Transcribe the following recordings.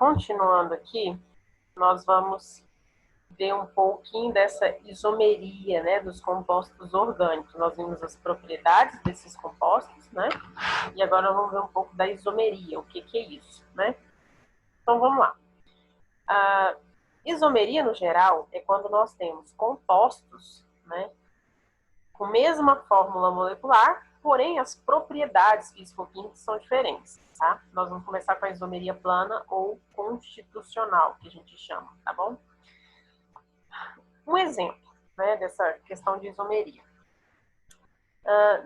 continuando aqui, nós vamos ver um pouquinho dessa isomeria, né, dos compostos orgânicos. Nós vimos as propriedades desses compostos, né? E agora nós vamos ver um pouco da isomeria, o que é isso, né? Então vamos lá. A isomeria, no geral, é quando nós temos compostos, né, com a mesma fórmula molecular, porém as propriedades físico-químicas são diferentes, tá? Nós vamos começar com a isomeria plana ou constitucional, que a gente chama, tá bom? Um exemplo, né, dessa questão de isomeria.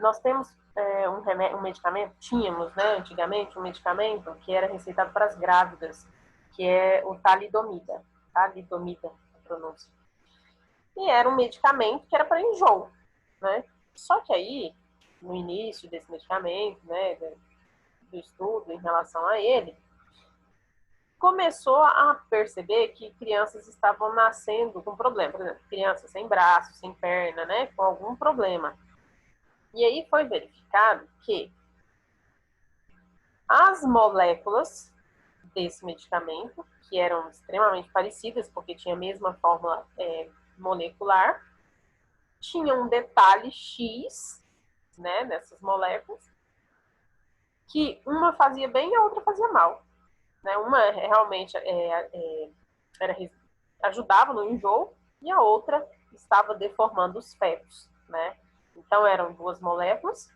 Nós temos um medicamento, tínhamos, né, antigamente, um medicamento que era receitado para as grávidas, que é o talidomida, a pronúncia. E era um medicamento que era para enjoo, né? Só que aí, no início desse medicamento, né, do estudo em relação a ele, começou a perceber que crianças estavam nascendo com problema. Por exemplo, crianças sem braço, sem perna, né, com algum problema. E aí foi verificado que as moléculas desse medicamento, que eram extremamente parecidas, porque tinha a mesma fórmula molecular, tinham um detalhe X, né, nessas moléculas, que uma fazia bem e a outra fazia mal. Né? Uma realmente ajudava no enjoo e a outra estava deformando os fetos, né? Então eram duas moléculas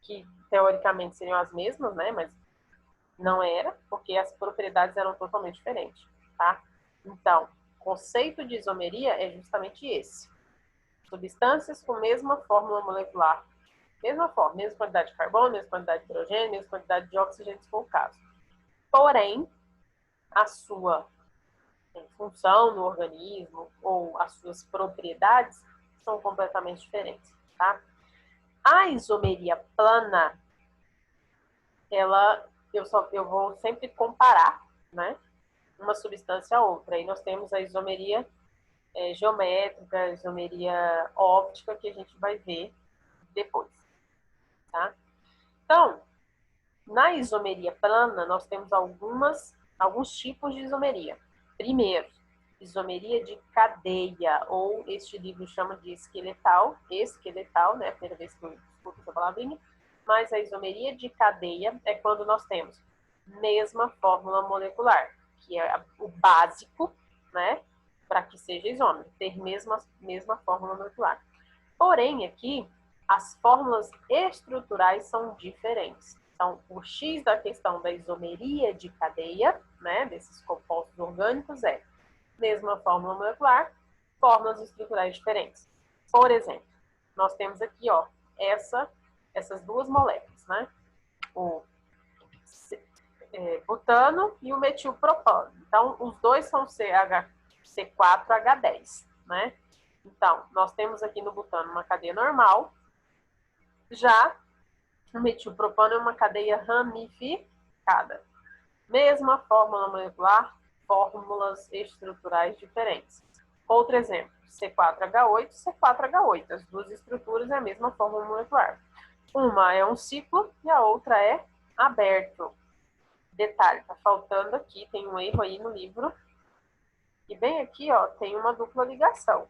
que teoricamente seriam as mesmas, né? Mas não era, porque as propriedades eram totalmente diferentes, tá? Então, o conceito de isomeria é justamente esse. Substâncias com mesma fórmula molecular. Mesma forma, mesma quantidade de carbono, mesma quantidade de hidrogênio, mesma quantidade de oxigênio, se for o caso. Porém, a sua função no organismo ou as suas propriedades são completamente diferentes, tá? A isomeria plana, eu vou sempre comparar, né, uma substância a outra. Aí nós temos a isomeria geométrica, a isomeria óptica, que a gente vai ver depois, tá? Então, na isomeria plana, nós temos alguns tipos de isomeria. Primeiro, isomeria de cadeia, ou este livro chama de esqueletal, né? A primeira vez que eu escuto essa palavrinha. Mas a isomeria de cadeia é quando nós temos mesma fórmula molecular, que é o básico, né? Para que seja isômero, ter mesma fórmula molecular. Porém, aqui, as fórmulas estruturais são diferentes. Então, o X da questão da isomeria de cadeia, né, desses compostos orgânicos, é mesma fórmula molecular, fórmulas estruturais diferentes. Por exemplo, nós temos aqui, ó, essas duas moléculas, né? O butano e o metilpropano. Então, os dois são C4H10, né? Então, nós temos aqui no butano uma cadeia normal, já o metilpropano é uma cadeia ramificada. Mesma fórmula molecular, fórmulas estruturais diferentes. Outro exemplo, C4H8, C4H8. As duas estruturas é a mesma fórmula molecular. Uma é um ciclo e a outra é aberto. Detalhe, tá faltando aqui, tem um erro aí no livro. E bem aqui, ó, tem uma dupla ligação,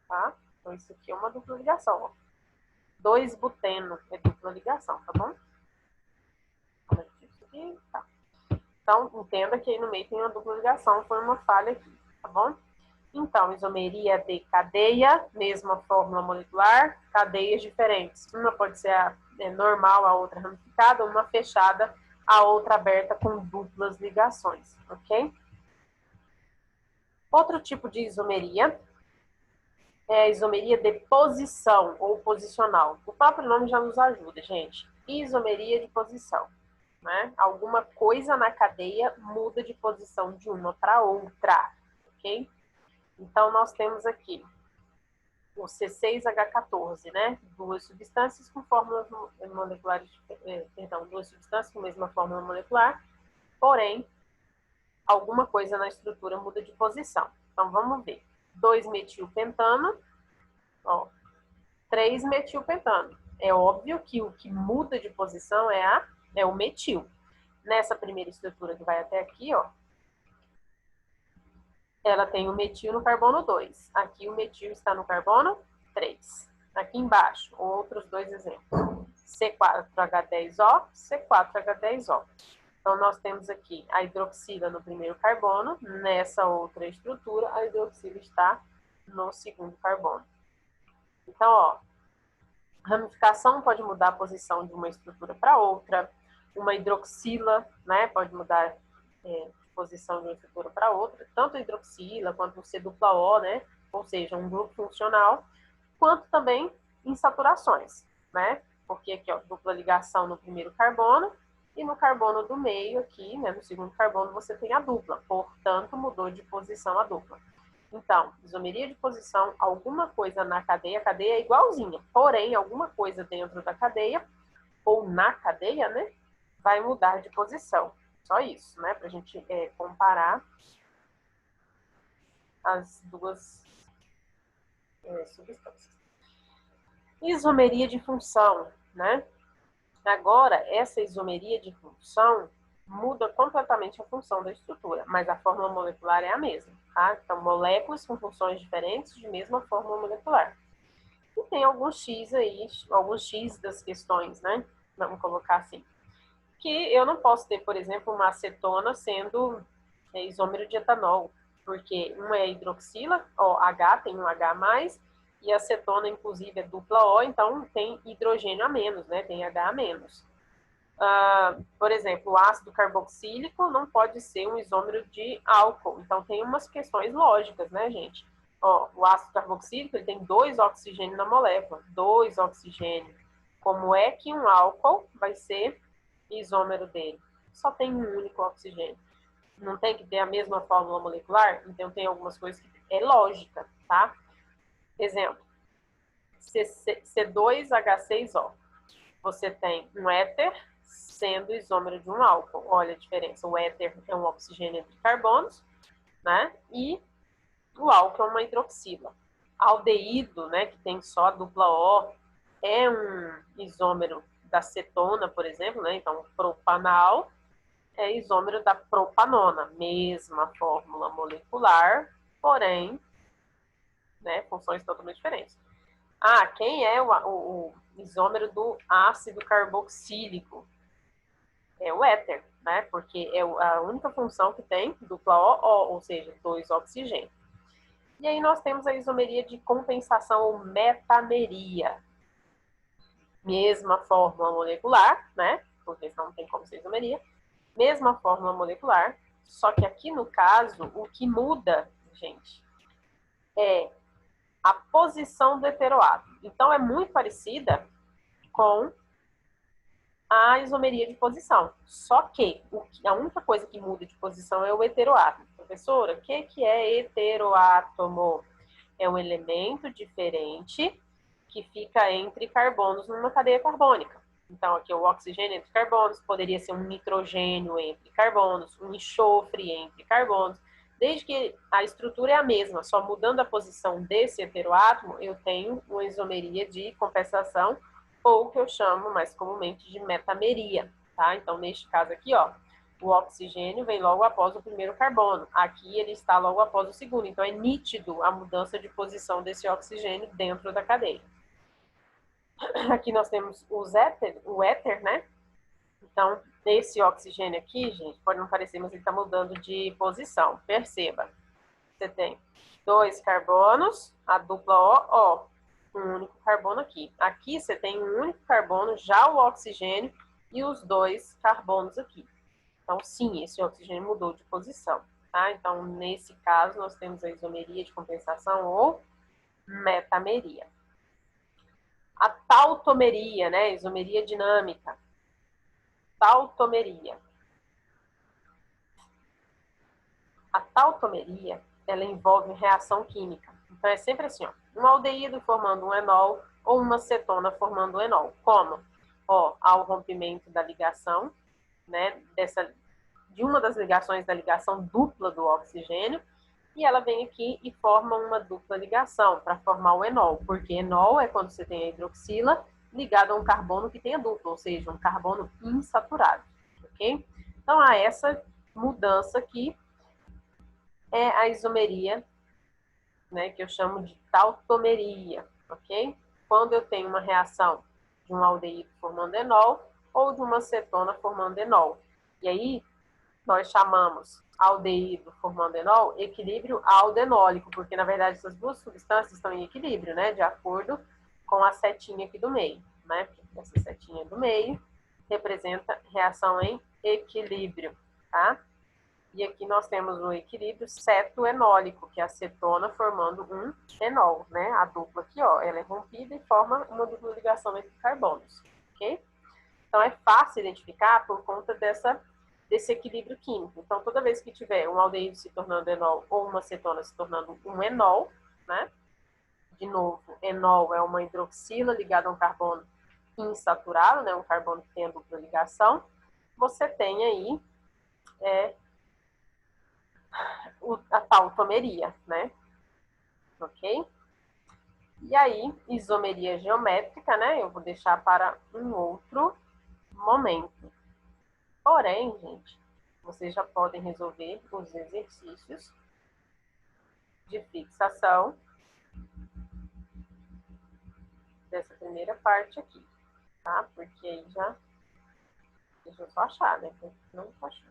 tá? Então, isso aqui é uma dupla ligação, ó. 2-buteno é dupla ligação, tá bom? Tá. Então, entenda que aí no meio tem uma dupla ligação, foi uma falha aqui, tá bom? Então, isomeria de cadeia, mesma fórmula molecular, cadeias diferentes. Uma pode ser normal, a outra ramificada, uma fechada, a outra aberta com duplas ligações, ok? Outro tipo de isomeria é a isomeria de posição ou posicional. O próprio nome já nos ajuda, gente. Isomeria de posição, né? Alguma coisa na cadeia muda de posição de uma para outra, ok? Então, nós temos aqui o C6H14, né? Duas substâncias com fórmulas moleculares, duas substâncias com a mesma fórmula molecular, porém, alguma coisa na estrutura muda de posição. Então, vamos ver. 2-metilpentano, ó, 3-metilpentano. É óbvio que o que muda de posição é o metil. Nessa primeira estrutura que vai até aqui, ó, ela tem o metil no carbono 2. Aqui o metil está no carbono 3. Aqui embaixo, outros dois exemplos. C4H10O, C4H10O. Então, nós temos aqui a hidroxila no primeiro carbono. Nessa outra estrutura, a hidroxila está no segundo carbono. Então, ó, ramificação pode mudar a posição de uma estrutura para outra. Uma hidroxila, né, pode mudar de posição de uma estrutura para outra. Tanto a hidroxila quanto o C-O, né, ou seja, um grupo funcional, quanto também em saturações, né? Porque aqui, ó, dupla ligação no primeiro carbono e no carbono do meio aqui, né, no segundo carbono, você tem a dupla. Portanto, mudou de posição a dupla. Então, isomeria de posição, alguma coisa na cadeia, a cadeia é igualzinha, porém, alguma coisa dentro da cadeia, ou na cadeia, né, vai mudar de posição. Só isso, né, pra gente comparar as duas substâncias. Isomeria de função, né? Agora, essa isomeria de função muda completamente a função da estrutura, mas a fórmula molecular é a mesma, tá? Então, moléculas com funções diferentes de mesma fórmula molecular. E tem alguns X aí, alguns X das questões, né? Vamos colocar assim. Que eu não posso ter, por exemplo, uma acetona sendo isômero de etanol, porque uma é hidroxila, OH, tem um H+, e a acetona, inclusive, é dupla O, então tem hidrogênio a menos, né? Tem H a menos. Por exemplo, o ácido carboxílico não pode ser um isômero de álcool. Então, tem umas questões lógicas, né, gente? Ó, o ácido carboxílico ele tem 2 oxigênios na molécula, 2 oxigênios. Como é que um álcool vai ser isômero dele? Só tem um único oxigênio. Não tem que ter a mesma fórmula molecular? Então, tem algumas coisas que é lógica, tá? Exemplo, C2H6O. Você tem um éter sendo isômero de um álcool. Olha a diferença. O éter é um oxigênio entre carbonos, né? E o álcool é uma hidroxila. Aldeído, né, que tem só a dupla O, é um isômero da cetona, por exemplo, né? Então, propanal é isômero da propanona. Mesma fórmula molecular, porém, né, funções totalmente diferentes. Quem é o isômero do ácido carboxílico? É o éter, né? Porque é a única função que tem dupla O, ou seja, 2 oxigênios. E aí nós temos a isomeria de compensação ou metameria. Mesma fórmula molecular, né? Porque senão não tem como ser isomeria. Mesma fórmula molecular, só que aqui no caso, o que muda, gente, é a posição do heteroátomo. Então, é muito parecida com a isomeria de posição. Só que a única coisa que muda de posição é o heteroátomo. Professora, o que é heteroátomo? É um elemento diferente que fica entre carbonos numa cadeia carbônica. Então, aqui o oxigênio entre carbonos, poderia ser um nitrogênio entre carbonos, um enxofre entre carbonos. Desde que a estrutura é a mesma, só mudando a posição desse heteroátomo, eu tenho uma isomeria de compensação, ou que eu chamo mais comumente de metameria, tá? Então, neste caso aqui, ó, o oxigênio vem logo após o primeiro carbono. Aqui ele está logo após o segundo. Então, é nítido a mudança de posição desse oxigênio dentro da cadeia. Aqui nós temos o éter, né? Então, esse oxigênio aqui, gente, pode não parecer, mas ele está mudando de posição. Perceba. Você tem 2 carbonos, a dupla O, um único carbono aqui. Aqui você tem um único carbono, já o oxigênio e os 2 carbonos aqui. Então, sim, esse oxigênio mudou de posição, tá? Então, nesse caso, nós temos a isomeria de compensação ou metameria. A tautomeria, né? Isomeria dinâmica. Tautomeria. A tautomeria, ela envolve reação química. Então, é sempre assim, ó, um aldeído formando um enol ou uma cetona formando um enol. Como? Ó, ao rompimento da ligação, né? De uma das ligações da ligação dupla do oxigênio, e ela vem aqui e forma uma dupla ligação para formar o enol, porque enol é quando você tem a hidroxila ligada a um carbono que tenha dupla, ou seja, um carbono insaturado, ok? Então, há essa mudança aqui é a isomeria, né, que eu chamo de tautomeria, ok? Quando eu tenho uma reação de um aldeído formando enol ou de uma cetona formando enol. E aí, nós chamamos aldeído formando enol equilíbrio aldenólico, porque, na verdade, essas duas substâncias estão em equilíbrio, né, de acordo com a setinha aqui do meio, né? Essa setinha do meio representa reação em equilíbrio, tá? E aqui nós temos o equilíbrio cetoenólico, que é a cetona formando um enol, né? A dupla aqui, ó, ela é rompida e forma uma dupla ligação entre carbonos, ok? Então é fácil identificar por conta desse equilíbrio químico. Então toda vez que tiver um aldeído se tornando enol ou uma cetona se tornando um enol, né? De novo, enol é uma hidroxila ligada a um carbono insaturado, né? Um carbono que tem a dupla ligação. Você tem aí a tautomeria, né? Ok? E aí, isomeria geométrica, né? Eu vou deixar para um outro momento. Porém, gente, vocês já podem resolver os exercícios de fixação dessa primeira parte aqui, tá? Porque aí já... Deixa eu só achar, né? Porque não tô achando.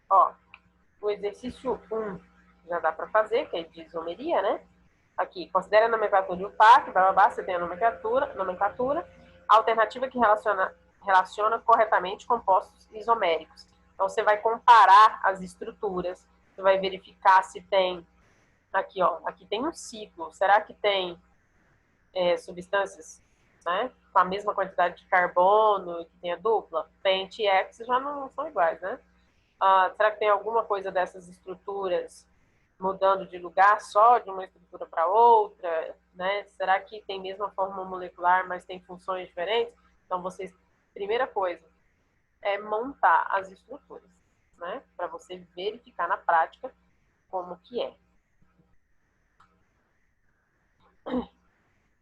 Ó, o exercício 1 já dá para fazer, que é de isomeria, né? Aqui, considere a nomenclatura de UPAC, blá, blá, blá, você tem a nomenclatura, a alternativa que relaciona corretamente compostos isoméricos. Então, você vai comparar as estruturas, você vai verificar se tem, aqui, ó, aqui tem um ciclo, será que tem substâncias, né, com a mesma quantidade de carbono, que tem a dupla? Pent e X já não são iguais, né? Será que tem alguma coisa dessas estruturas mudando de lugar só de uma estrutura para outra, né? Será que tem mesma forma molecular, mas tem funções diferentes? Então, vocês, primeira coisa, é montar as estruturas, né? Para você verificar na prática como que é.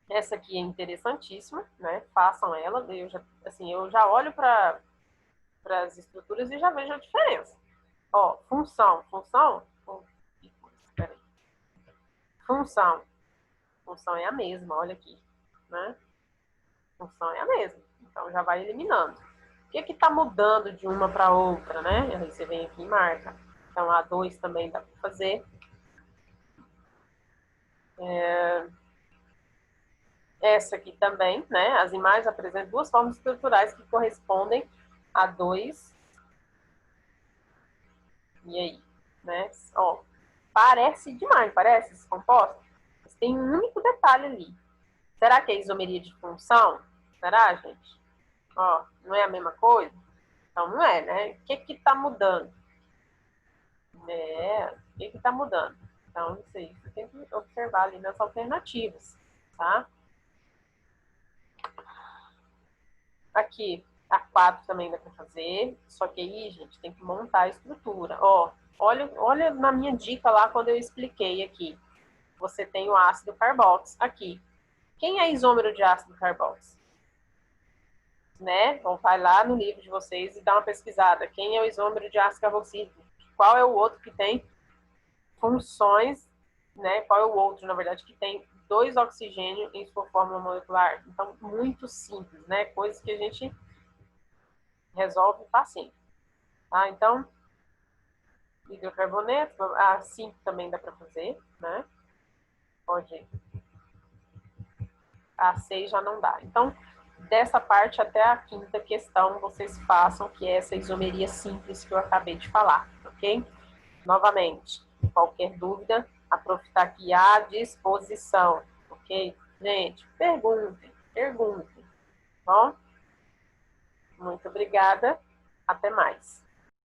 Essa aqui é interessantíssima, né? Façam ela. Eu já olho para as estruturas e já vejo a diferença. Ó, função. Função é a mesma, olha aqui, né? Função é a mesma, então já vai eliminando. O que está mudando de uma para outra, né? Aí você vem aqui e marca. Então, a 2 também dá para fazer. Essa aqui também, né? As imagens apresentam duas formas estruturais que correspondem a 2. E aí, né? Ó, parece demais, parece esse composto? Mas tem um único detalhe ali. Será que é isomeria de função? Será, gente? Ó, não é a mesma coisa? Então, não é, né? O que está mudando? O que está mudando? Então, isso aí você tem que observar ali nas alternativas, tá? Aqui, a 4 também dá para fazer, só que aí, gente, tem que montar a estrutura. Ó, olha na minha dica lá, quando eu expliquei aqui. Você tem o ácido carboxo aqui. Quem é isômero de ácido carboxo? Né? Então, vai lá no livro de vocês e dá uma pesquisada. Quem é o isômero de ácido carboxílico? Qual é o outro que tem funções, né? Qual é o outro, na verdade, que tem 2 oxigênios em sua fórmula molecular? Então, muito simples, né? Coisas que a gente resolve facinho. Tá? Então, hidrocarboneto, a 5 também dá para fazer, né? Pode. A 6 já não dá. Então, dessa parte até a quinta questão, vocês façam, que é essa isomeria simples que eu acabei de falar, ok? Novamente, qualquer dúvida, a prof está aqui à disposição, ok? Gente, perguntem, bom? Muito obrigada, até mais.